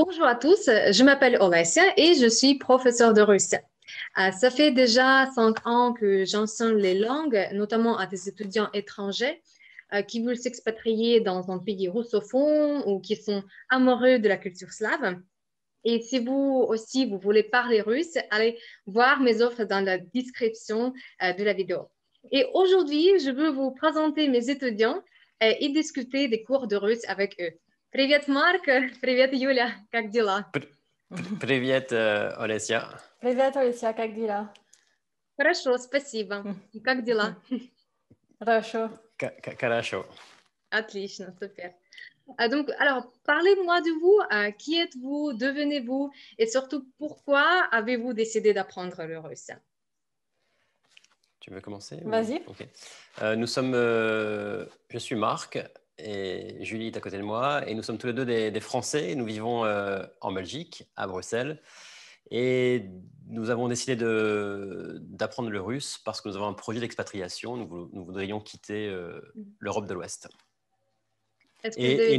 Bonjour à tous, je m'appelle Olesya et je suis professeure de russe. Ça fait déjà 5 ans que j'enseigne les langues, notamment à des étudiants étrangers qui veulent s'expatrier dans un pays russophone ou qui sont amoureux de la culture slave. Et si vous aussi, vous voulez parler russe, allez voir mes offres dans la description de la vidéo. Et aujourd'hui, je veux vous présenter mes étudiants et discuter des cours de russe avec eux. Привет, Марк. Привет, Юля. Как дела? Привет, Олеся. Привет, Олеся, как дела? Хорошо, спасибо. И как дела? Хорошо. Хорошо. Отлично, super. Donc, alors, parlez-moi de vous. Qui êtes-vous? Devenez-vous? Et surtout, pourquoi avez-vous décidé d'apprendre le russe? Tu veux commencer? Vas-y. Ok. Je suis Marc et Julie est à côté de moi et nous sommes tous les deux des Français. Nous vivons en Belgique, à Bruxelles. Et nous avons décidé d'apprendre le russe parce que nous avons un projet d'expatriation. Nous voudrions quitter l'Europe de l'Ouest. Est-ce que vous avez décidé?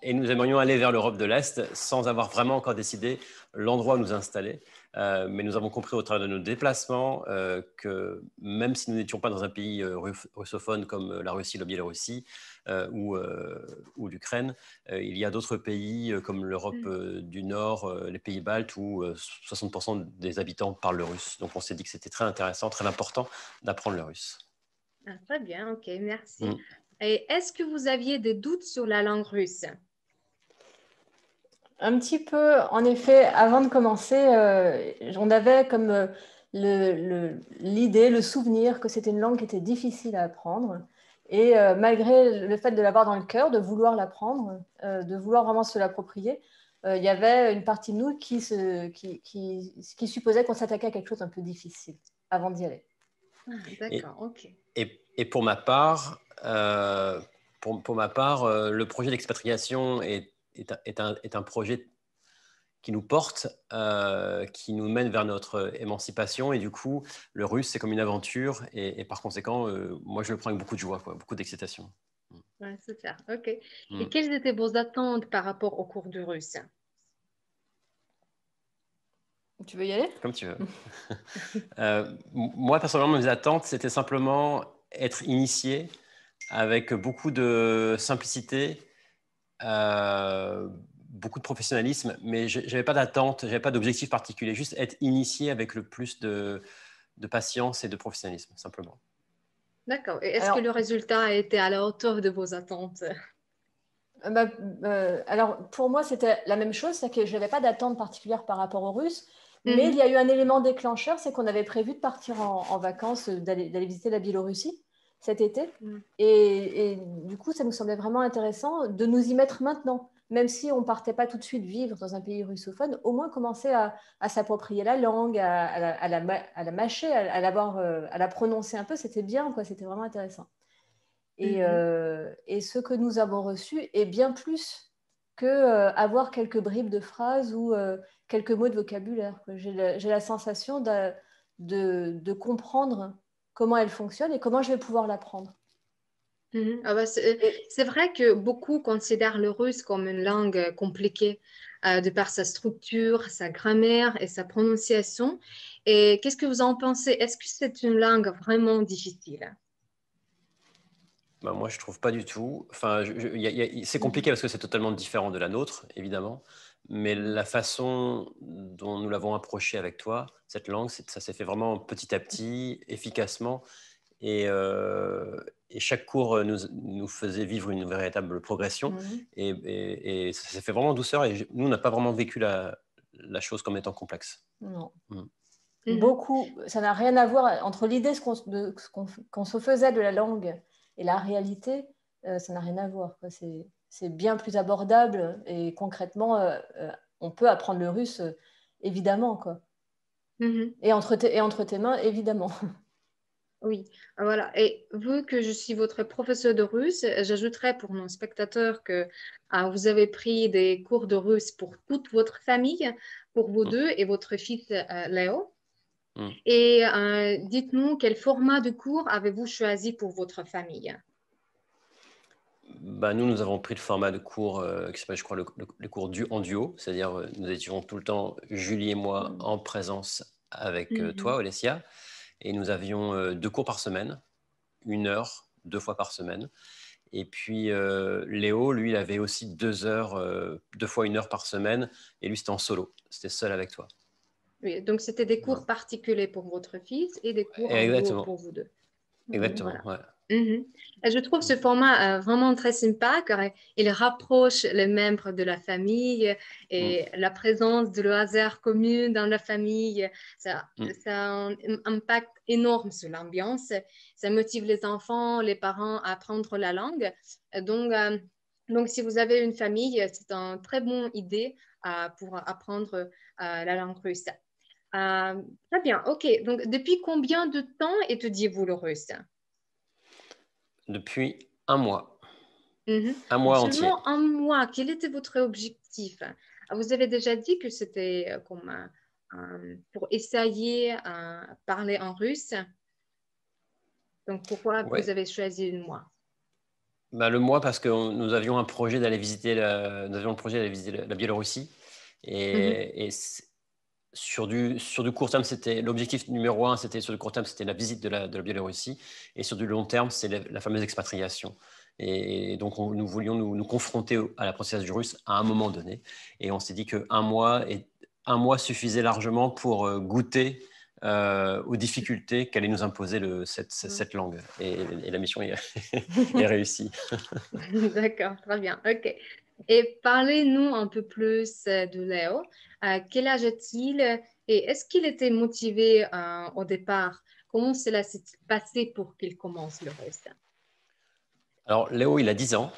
Et nous aimerions aller vers l'Europe de l'Est sans avoir vraiment encore décidé l'endroit où nous installer. Mais nous avons compris au travers de nos déplacements que même si nous n'étions pas dans un pays russophone comme la Russie, la Biélorussie ou l'Ukraine, il y a d'autres pays comme l'Europe du Nord, les pays baltes où 60% des habitants parlent le russe. Donc on s'est dit que c'était très intéressant, très important d'apprendre le russe. Ah, très bien, ok, merci. Et est-ce que vous aviez des doutes sur la langue russe? Un petit peu, en effet, avant de commencer, on avait comme l'idée, le souvenir que c'était une langue qui était difficile à apprendre. Et malgré le fait de l'avoir dans le cœur, de vouloir l'apprendre, de vouloir vraiment se l'approprier, il y avait une partie de nous qui supposait qu'on s'attaquait à quelque chose d'un peu difficile avant d'y aller. Ah, d'accord, ok. Et pour ma part, le projet d'expatriation est un projet qui nous porte, qui nous mène vers notre émancipation. Et du coup, le russe, c'est comme une aventure. Et par conséquent, moi, je le prends avec beaucoup de joie, quoi, beaucoup d'excitation. Ouais, super, ok. Et quelles étaient vos attentes par rapport au cours de russe? Tu veux y aller? Comme tu veux. Moi, personnellement, mes attentes, c'était simplement être initié avec beaucoup de simplicité, beaucoup de professionnalisme, mais je n'avais pas d'attente, je n'avais pas d'objectif particulier, juste être initié avec le plus de patience et de professionnalisme, simplement. D'accord. Et est-ce que le résultat a été à la hauteur de vos attentes? Alors, pour moi, c'était la même chose, c'est que je n'avais pas d'attente particulière par rapport aux Russes, mais il y a eu un élément déclencheur, c'est qu'on avait prévu de partir en vacances, d'aller visiter la Biélorussie cet été. Et du coup, ça nous semblait vraiment intéressant de nous y mettre maintenant. Même si on ne partait pas tout de suite vivre dans un pays russophone, au moins commencer à s'approprier la langue, à la mâcher, à la prononcer un peu, c'était bien, quoi, c'était vraiment intéressant. Et ce que nous avons reçu est bien plus que avoir quelques bribes de phrases ou quelques mots de vocabulaire. J'ai la sensation de comprendre comment elle fonctionne et comment je vais pouvoir l'apprendre. Ah bah, c'est vrai que beaucoup considèrent le russe comme une langue compliquée de par sa structure, sa grammaire et sa prononciation. Et qu'est-ce que vous en pensez? Est-ce que c'est une langue vraiment difficile? Ben, moi, je trouve pas du tout. Enfin, c'est compliqué parce que c'est totalement différent de la nôtre, évidemment. Mais la façon dont nous l'avons approché avec toi, cette langue, ça s'est fait vraiment petit à petit, efficacement. Et chaque cours nous faisait vivre une véritable progression. Et ça s'est fait vraiment en douceur. Et nous, on n'a pas vraiment vécu la chose comme étant complexe. Non. Beaucoup, ça n'a rien à voir entre l'idée qu'on se faisait de la langue et la réalité, ça n'a rien à voir. C'est bien plus abordable et concrètement, on peut apprendre le russe, évidemment, quoi. Et entre tes mains, évidemment. Oui, voilà. Et vu que je suis votre professeur de russe, j'ajouterai pour nos spectateurs que vous avez pris des cours de russe pour toute votre famille, pour vous deux et votre fils Léo. Et dites-nous quel format de cours avez-vous choisi pour votre famille? Nous avons pris le format de cours qui s'appelle, je crois, les cours en duo, c'est-à-dire nous étions tout le temps, Julie et moi, en présence avec toi, Olesia, et nous avions 2 cours par semaine, 1 heure, 2 fois par semaine. Et puis Léo, lui, il avait aussi 2 heures, 2 fois 1 heure par semaine, et lui, c'était en solo, c'était seul avec toi. Oui, donc c'était des cours particuliers pour votre fils et des cours en duo Exactement. pour vous deux. Exactement, Voilà. ouais. Et je trouve ce format vraiment très sympa car il rapproche les membres de la famille et la présence de le hasard commun dans la famille, ça a un impact énorme sur l'ambiance. Ça motive les enfants, les parents à apprendre la langue. Donc, si vous avez une famille, c'est une très bonne idée pour apprendre la langue russe. Très bien, ok. Donc, depuis combien de temps étudiez-vous le russe? Depuis 1 mois. Un Donc, mois entier. seulement un mois, quel était votre objectif? Vous avez déjà dit que c'était comme pour essayer parler en russe. Donc, pourquoi Ouais. vous avez choisi un mois? Le mois parce que nous avions un projet d'aller visiter la Biélorussie. Et sur du court terme, c'était l'objectif numéro 1, c'était sur le court terme, c'était la visite de la Biélorussie. Et sur du long terme, c'est la fameuse expatriation. Et donc, nous voulions nous confronter à l'apprentissage du russe à un moment donné. Et on s'est dit qu'un mois suffisait largement pour goûter aux difficultés qu'allait nous imposer cette langue. Et la mission est réussie. D'accord, très bien. OK. Et parlez-nous un peu plus de Léo. Quel âge a-t-il et est-ce qu'il était motivé au départ? Comment cela s'est passé pour qu'il commence le russe? Alors, Léo, il a 10 ans.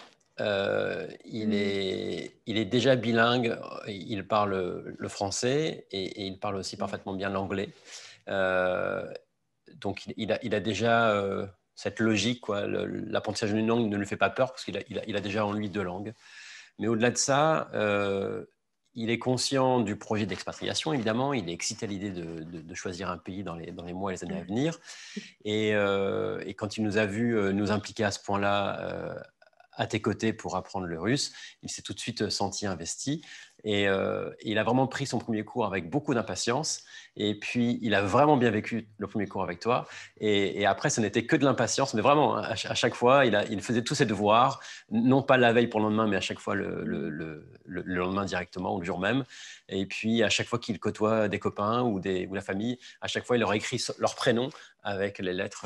Il est déjà bilingue. Il parle le français et il parle aussi parfaitement bien l'anglais. Donc, il a déjà cette logique, quoi. L'apprentissage d'une langue ne lui fait pas peur parce qu'il a déjà en lui 2 langues. Mais au-delà de ça, il est conscient du projet d'expatriation, évidemment. Il est excité à l'idée de choisir un pays dans les mois et les années à venir. Et quand il nous a vus nous impliquer à ce point-là à tes côtés pour apprendre le russe, il s'est tout de suite senti investi. Et il a vraiment pris son premier cours avec beaucoup d'impatience. Et puis, il a vraiment bien vécu le premier cours avec toi. Et après, ce n'était que de l'impatience. Mais vraiment, à chaque fois, il faisait tous ses devoirs, non pas la veille pour le lendemain, mais à chaque fois le lendemain directement ou le jour même. Et puis, à chaque fois qu'il côtoie des copains ou la famille, à chaque fois, il leur écrit leur prénom avec les lettres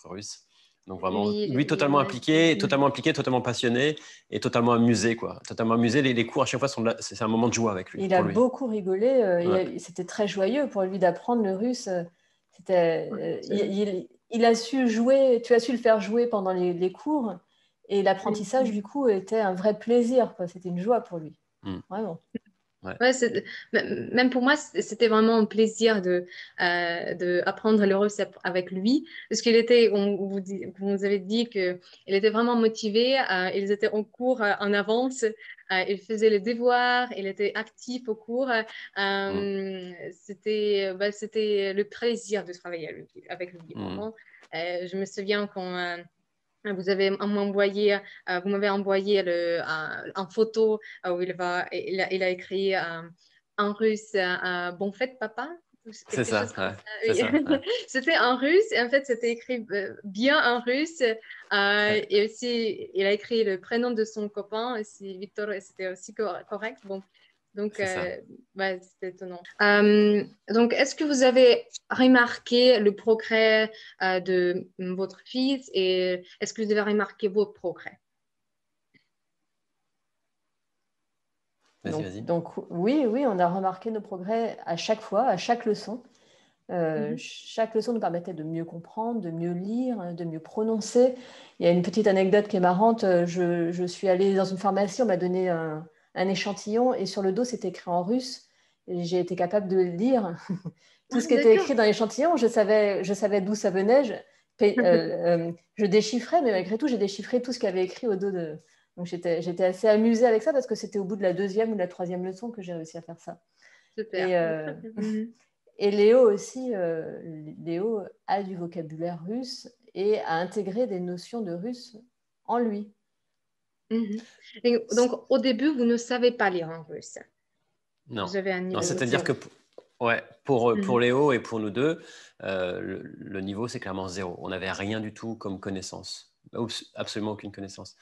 russes. Donc vraiment, Oui, lui totalement impliqué, totalement passionné et totalement amusé, quoi. Totalement amusé. Les cours à chaque fois c'est un moment de joie avec lui. Il a lui. beaucoup rigolé. C'était très joyeux pour lui d'apprendre le russe. Il a su jouer. Tu as su le faire jouer pendant les cours et l'apprentissage du coup était un vrai plaisir, quoi. C'était une joie pour lui. Vraiment. Ouais, même pour moi, c'était vraiment un plaisir de apprendre le russe avec lui, parce qu'il était, vous nous avez dit qu'il était vraiment motivé, ils étaient en cours en avance, il faisait les devoirs, il était actif au cours. C'était le plaisir de travailler avec lui, vraiment. Je me souviens quand vous m'avez envoyé une photo où il a écrit en russe Bon fête, papa. C'est Quelque ça, chose comme ça. c'est ça. Ouais. C'était en russe et en fait, c'était écrit bien en russe. Et aussi, il a écrit le prénom de son copain, aussi Victor, et c'était aussi correct. Bon, donc, c'est étonnant. Donc, est-ce que vous avez remarqué le progrès de votre fils et est-ce que vous avez remarqué votre progrès? Vas-y. Donc, oui, on a remarqué nos progrès à chaque fois, à chaque leçon. Chaque leçon nous permettait de mieux comprendre, de mieux lire, de mieux prononcer. Il y a une petite anecdote qui est marrante. Je suis allée dans une pharmacie, on m'a donné un échantillon et sur le dos, c'était écrit en russe. Et j'ai été capable de lire tout ce qui était écrit dans l'échantillon. Je savais d'où ça venait. Je déchiffrais, mais malgré tout, j'ai déchiffré tout ce qu'il y avait écrit au dos de... Donc j'étais assez amusée avec ça parce que c'était au bout de la 2e ou de la 3e leçon que j'ai réussi à faire ça. Super. Et Léo aussi, Léo a du vocabulaire russe et a intégré des notions de russe en lui. Mhm. Et donc, au début, vous ne savez pas lire en russe. Non, Vous avez un niveau c'est-à-dire que zéro. ouais, pour Mhm. Léo et pour nous deux, le niveau, c'est clairement zéro. On n'avait rien du tout comme connaissance. Absolument aucune connaissance.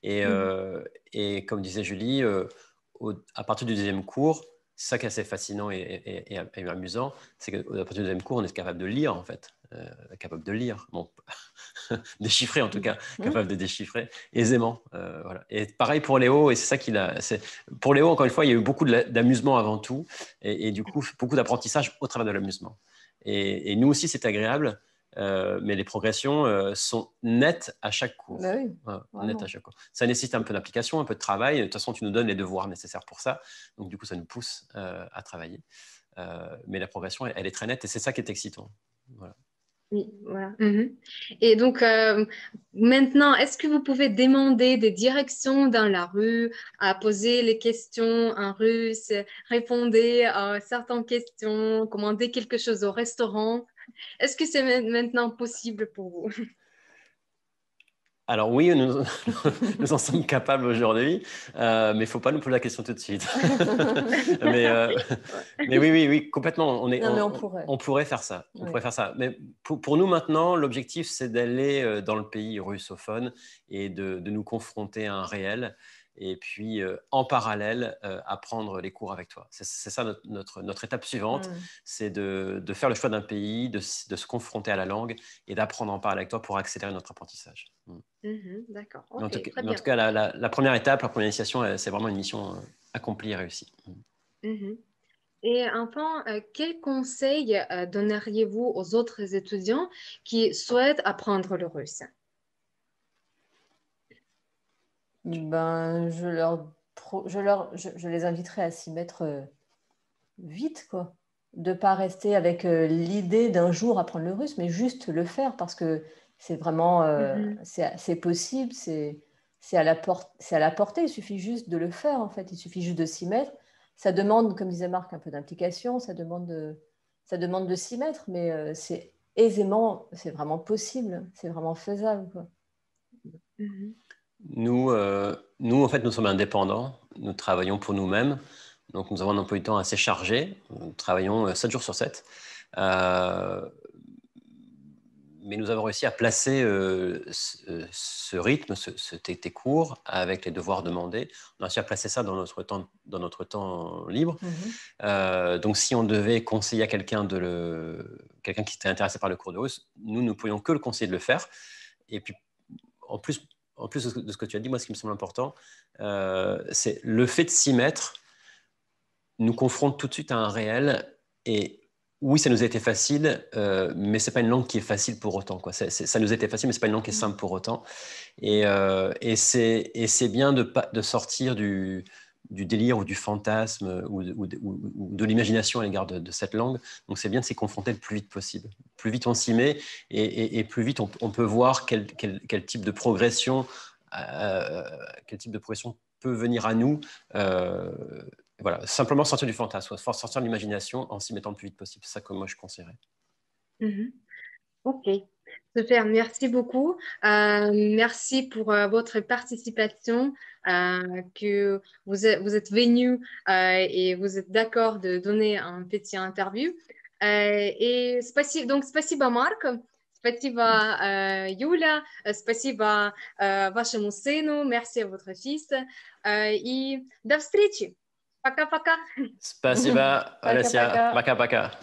Mhm. Et comme disait Julie, à partir du deuxième cours, c'est ça qui est assez fascinant et amusant, c'est qu'à partir du deuxième cours, on est capable de lire, en fait. Capable de lire. Bon, déchiffrer en tout cas, capable de déchiffrer aisément. Voilà. Et pareil pour Léo, et c'est ça qu'il a. Pour Léo, encore une fois, il y a eu beaucoup d'amusement avant tout, et du coup, beaucoup d'apprentissage au travers de l'amusement. Et nous aussi, c'est agréable, mais les progressions sont nettes à chaque cours. Bah oui, nettes à chaque cours. Ça nécessite un peu d'application, un peu de travail. De toute façon, tu nous donnes les devoirs nécessaires pour ça. Donc, du coup, ça nous pousse à travailler. Mais la progression, elle est très nette, et c'est ça qui est excitant. Voilà. Oui, voilà. Mhm. Et donc, maintenant, est-ce que vous pouvez demander des directions dans la rue, à poser les questions en russe, répondre à certaines questions, commander quelque chose au restaurant? Est-ce que c'est maintenant possible pour vous? Alors oui, nous en sommes capables aujourd'hui, mais il ne faut pas nous poser la question tout de suite. mais, mais oui, complètement. Non, mais on pourrait. On pourrait faire ça. On Oui. pourrait faire ça. Mais pour nous maintenant, l'objectif, c'est d'aller dans le pays russophone et de nous confronter à un réel. Et puis, en parallèle, apprendre les cours avec toi. C'est ça notre étape suivante, c'est de faire le choix d'un pays, de se confronter à la langue et d'apprendre en parler avec toi pour accélérer notre apprentissage. D'accord, En ok, tout cas, très mais en bien. tout cas, la première étape, la première initiation, c'est vraiment une mission accomplie et réussie. Mhm. Et enfin, quel conseil donneriez-vous aux autres étudiants qui souhaitent apprendre le russe? Ben, je les inviterai à s'y mettre vite, quoi. De ne pas rester avec l'idée d'un jour apprendre le russe, mais juste le faire parce que c'est vraiment, Mhm. c'est possible, c'est à c'est à la portée, il suffit juste de le faire, en fait, il suffit juste de s'y mettre. Ça demande, comme disait Marc, un peu d'implication, ça demande de s'y mettre, mais c'est aisément, c'est vraiment possible, c'est vraiment faisable, quoi. Mhm. Nous, en fait, nous sommes indépendants. Nous travaillons pour nous-mêmes. Donc, nous avons un emploi du temps assez chargé. Nous travaillons 7 jours sur 7. Mais nous avons réussi à placer ce rythme, tes cours, avec les devoirs demandés. On a réussi à placer ça dans notre temps libre. Donc, si on devait conseiller à quelqu'un qui était intéressé par le cours de russe, nous ne pourrions que le conseiller de le faire. Et puis, en plus de ce que tu as dit, moi, ce qui me semble important, c'est le fait de s'y mettre nous confronte tout de suite à un réel. Et oui, ça nous a été facile, mais c'est pas une langue qui est facile pour autant, quoi. Ça nous a été facile, mais c'est pas une langue qui est simple pour autant. Et c'est bien de sortir du délire ou du fantasme ou de l'imagination à l'égard de cette langue. Donc c'est bien de s'y confronter le plus vite possible. Plus vite on s'y met et plus vite on peut voir quel type de progression peut venir à nous. Voilà, simplement sortir du fantasme, sortir de l'imagination en s'y mettant le plus vite possible. C'est ça que moi je conseillerais. Mhm. Ok, super, merci beaucoup. Merci pour votre participation, que vous êtes venu et vous êtes d'accord de donner un petit interview. И спасибо, Марк, спасибо, Юля, спасибо вашему сыну, merci à votre fils, и до встречи. Пока-пока. Спасибо, Alessia. Пока-пока. Пока-пока.